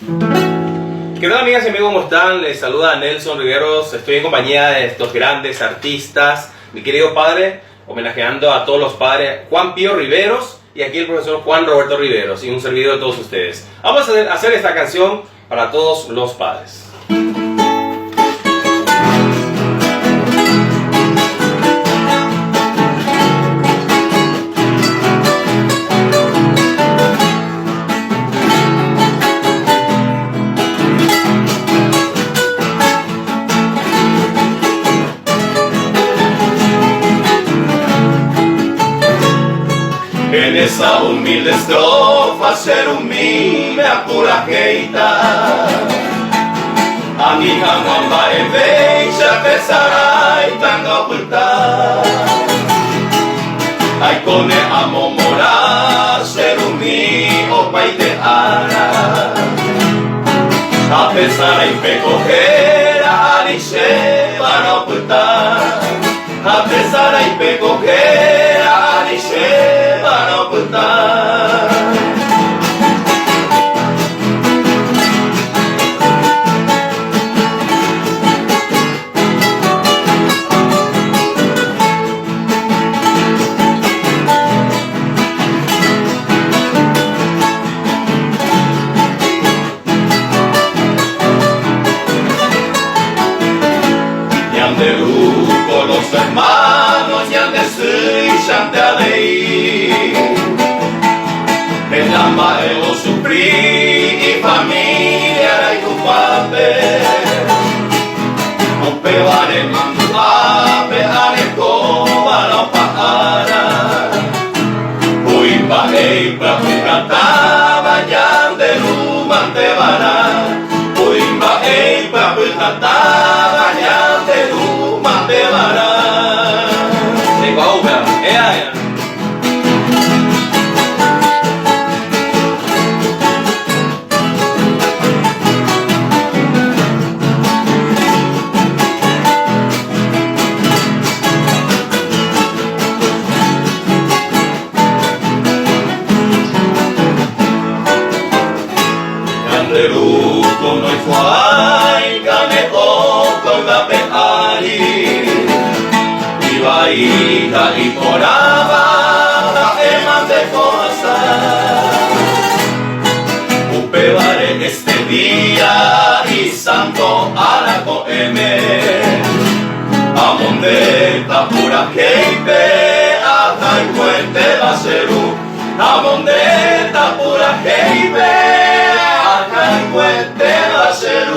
¿Qué tal, amigas y amigos? ¿Cómo están? Les saluda Nelson Riveros. Estoy en compañía de estos grandes artistas. Mi querido padre, homenajeando a todos los padres, Juan Pío Riveros, y aquí el profesor Juan Roberto Riveros, y un servidor de todos ustedes. Vamos a hacer esta canción para todos los padres. En esa humilde estrofa ser un mi me apura geita Amiga mamba e veja pesará e tanga ocultar Ai cone amomora ser un mi o pai de ara A pesar e pecojera alixe para ocultar A pesar e pecojera alixe para ocultar Yanderu con los hermanos Yandesu y Yanteadei El ama lo sufrí y familia y tu papel Un pebare mandu ape arecoba no pahara Uimba eipra pukataba Yanderu mantevara Uimba eipra pukataba Yanderu mantevara Yanderuko no ifuai kane oko ga peari Ibaika y poraba ta eman de cosas Upevare este día y santo araco Amonde tapura keipe ata y puente baseru Amonde tapura keipe Puente va a ser